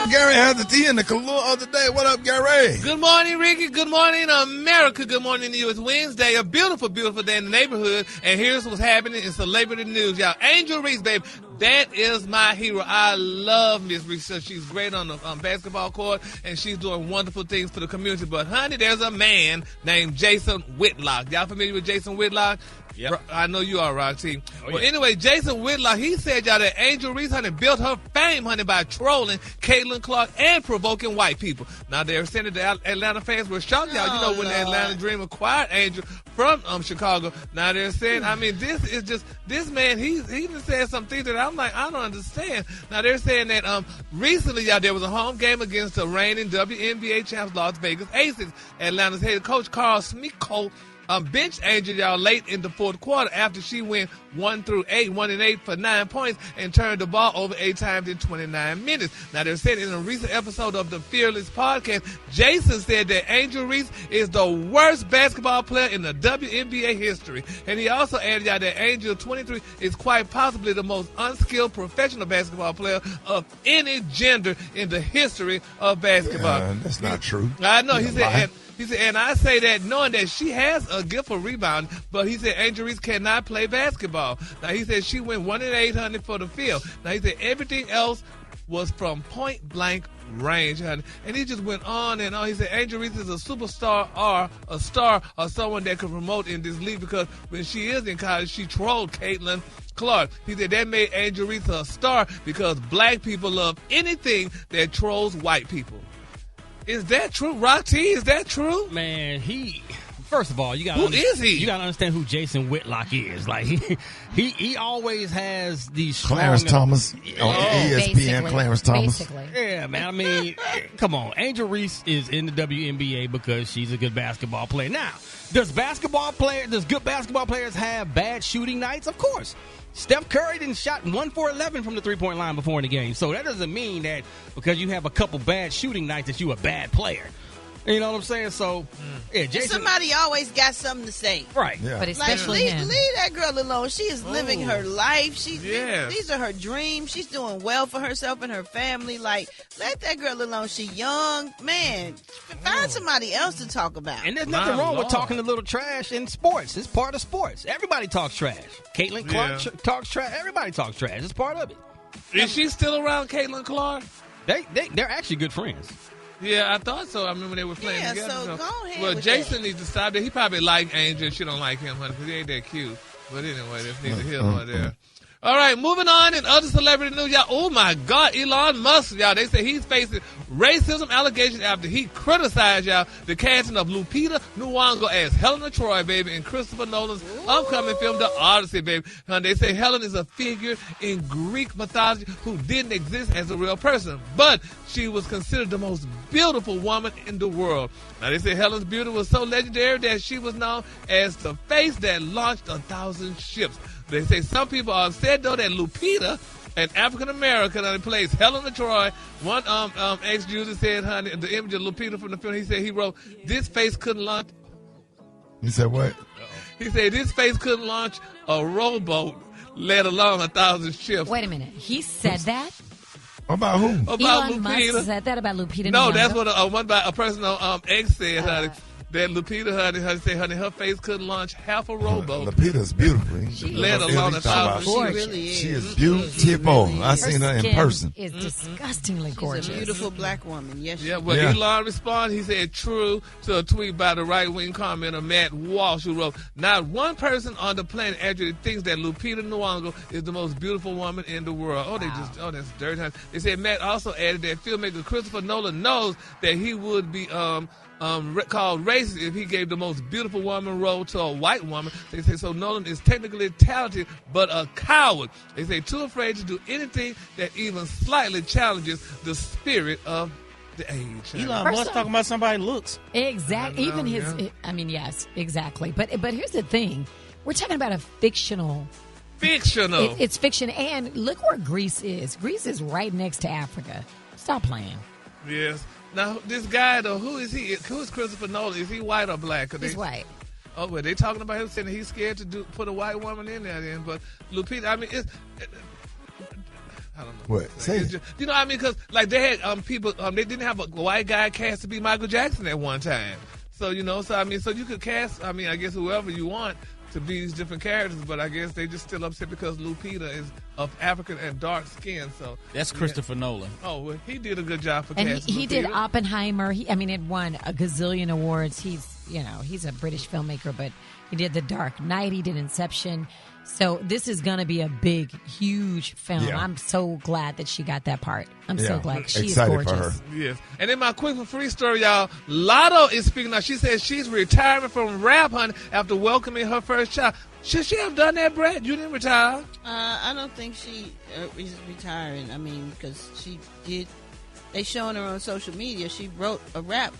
Gary had the tea in the Kahlua other day. What up, Gary? Good morning, Ricky. Good morning, America. Good morning to you. It's Wednesday, a beautiful, beautiful day in the neighborhood. And here's what's happening in celebrity news, y'all. Angel Reese, baby. That is my hero. I love Miss Reese. She's great on the basketball court, and she's doing wonderful things for the community. But, honey, there's a man named Jason Whitlock. Y'all familiar with Jason Whitlock? Yep. I know you are, Roxy. Oh, well, yeah. anyway, Jason Whitlock, he said, y'all, that Angel Reese, honey, built her fame, honey, by trolling Caitlin Clark and provoking white people. Now, they're saying that the Atlanta fans were shocked, y'all. You know, when the Atlanta Dream acquired Angel from Chicago. Now, they're saying, I mean, this is just, this man, he even said some things that I'm like, I don't understand. Now, they're saying that recently, y'all, there was a home game against the reigning WNBA champs, Las Vegas Aces. Atlanta's head coach, Carl Smiko, benched Angel, y'all, late in the fourth quarter after she went 1-8 for 9 points and turned the ball over 8 times in 29 minutes. Now, they're saying in a recent episode of the Fearless podcast, Jason said that Angel Reese is the worst basketball player in the WNBA history. And he also added, y'all, that Angel, 23, is quite possibly the most unskilled professional basketball player of any gender in the history of basketball. That's not true. I know. He said, and I say that knowing that she has a gift for rebounding, but he said Angel Reese cannot play basketball. Now, he said she went 1-800 for the field. Now, he said everything else was from point-blank range, honey. And he just went on and on. He said Angel Reese is a superstar or a star or someone that could promote in this league because when she is in college, she trolled Caitlin Clark. He said that made Angel Reese a star because black people love anything that trolls white people. Is that true, Rocky? Is that true? Man, first of all, you gotta You gotta understand who Jason Whitlock is. Like he always has these Clarence Thomas on ESPN. Clarence Thomas. Basically. Yeah, man. I mean, come on. Angel Reese is in the WNBA because she's a good basketball player. Now, does good basketball players have bad shooting nights? Of course. Steph Curry didn't shot 1 for 11 from the three-point line before in the game. So that doesn't mean that because you have a couple bad shooting nights that you're a bad player. You know what I'm saying? So, yeah, Jason. Somebody always got something to say. Right. Yeah. But especially him. Leave that girl alone. She is living her life. Yes. These are her dreams. She's doing well for herself and her family. Like, let that girl alone. She's young. Man, find somebody else to talk about. And there's nothing wrong with talking a little trash in sports. It's part of sports. Everybody talks trash. Caitlin Clark talks trash. Everybody talks trash. It's part of it. Is she still around Caitlin Clark? They're actually good friends. Yeah, I thought so. I remember they were playing together. So go ahead. Well, with Jason that. needs to stop that. He probably like Angel. She don't like him, honey, because he ain't that cute. But anyway, that's neither here nor there. All right, moving on in other celebrity news, y'all. Oh, my God, Elon Musk, y'all. They say he's facing racism allegations after he criticized, y'all, the casting of Lupita Nyong'o as Helena Troy, baby, in Christopher Nolan's upcoming film, The Odyssey, baby. They say Helen is a figure in Greek mythology who didn't exist as a real person, but she was considered the most beautiful woman in the world. Now, they say Helen's beauty was so legendary that she was known as the face that launched 1,000 ships. They say some people are upset, though, that Lupita, an African-American, who plays Helena Troy, one ex-user said, honey, the image of Lupita from the film, he said he wrote, this face couldn't launch. You said what? He said this face couldn't launch a rowboat, let alone 1,000 ships. Wait a minute. He said that? About who? About Elon Lupita. Musk said that about Lupita No, Nyong'o? that's what a person on X said, honey. That Lupita, honey, said, honey, her face couldn't launch half a rowboat. Lupita's beautiful. Let alone 1,000 She ships. really is. She is beautiful. I seen her in person. Is disgustingly gorgeous. She's a beautiful black woman. Yes, Yeah, well, Elon responded. He said true to a tweet by the right-wing commenter Matt Walsh, who wrote, not one person on the planet actually thinks that Lupita Nyong'o is the most beautiful woman in the world. Oh, that's dirty. They said Matt also added that filmmaker Christopher Nolan knows that he would be called racist if he gave the most beautiful woman role to a white woman. They say so Nolan is technically talented but a coward. They say too afraid to do anything that even slightly challenges the spirit of the age. Elon Musk talking about somebody's looks. Exactly. Even his, I mean, yes, exactly. But here's the thing. We're talking about a fictional. It's fiction. And look where Greece is. Greece is right next to Africa. Stop playing. Yes. Now, this guy, though, who is he? Who is Christopher Nolan? Is he white or black? He's white. Oh, well, they talking about him saying that he's scared to put a white woman in there then. But Lupita, I mean, I don't know. What? Say it. You know what I mean? Because like they had people, they didn't have a white guy cast to be Michael Jackson at one time. So so you could cast. I guess whoever you want to be these different characters, but I guess they just still upset because Lupita is of African and dark skin. So that's Christopher Nolan. Oh, well, he did a good job for casting. And he did Oppenheimer. It won a gazillion awards. He's a British filmmaker, but he did The Dark Knight. He did Inception. So this is going to be a big, huge film. Yeah. I'm so glad that she got that part. I'm so glad. She is gorgeous. For her. Yes. And then my quick for free story, y'all. Lotto is speaking out. She says she's retiring from rap, honey, after welcoming her first child. Should she have done that, Brett? You didn't retire? I don't think she is retiring. Because she did. They showing her on social media. She wrote a rap.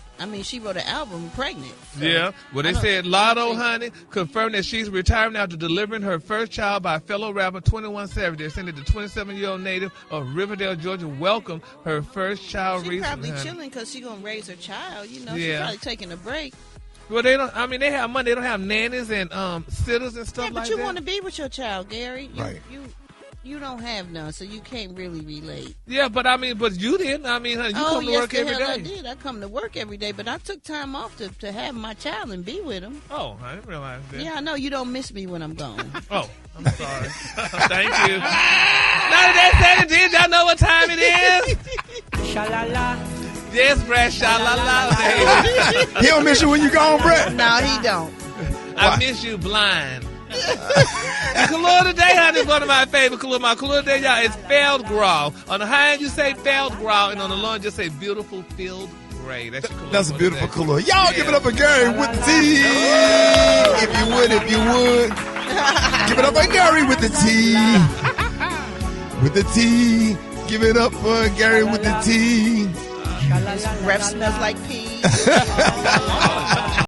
She wrote an album pregnant. So yeah. Well, they said Lotto, honey, confirmed that she's retiring after delivering her first child by fellow rapper 21 Savage. They're saying that the 27-year-old native of Riverdale, Georgia, welcomed her first child recently. She's probably chilling because she's going to raise her child. She's probably taking a break. Well, they don't. They have money. They don't have nannies and sitters and stuff like that. But you want to be with your child, Gary. Right. You don't have none, so you can't really relate. Yeah, but you didn't. Honey, you come to work every day. I did. I come to work every day, but I took time off to have my child and be with him. Oh, I didn't realize that. Yeah, I know you don't miss me when I'm gone. Oh, I'm sorry. Thank you. Now that did y'all know what time it is? Sha-la-la. Yes, Brad, sha-la-la. He don't miss you when you gone, Brett? No, he don't. I miss you blind. The color today, honey, is one of my favorite colors. My color today, y'all, is Feldgrau. On the high end, you say Feldgrau, and on the low end, just say beautiful field gray. That's your color. That's a beautiful color. Y'all give it up for Gary with the T. If you would. Give it up for Gary with the T. With the T. Give it up for Gary with the T. His breath smells like pee.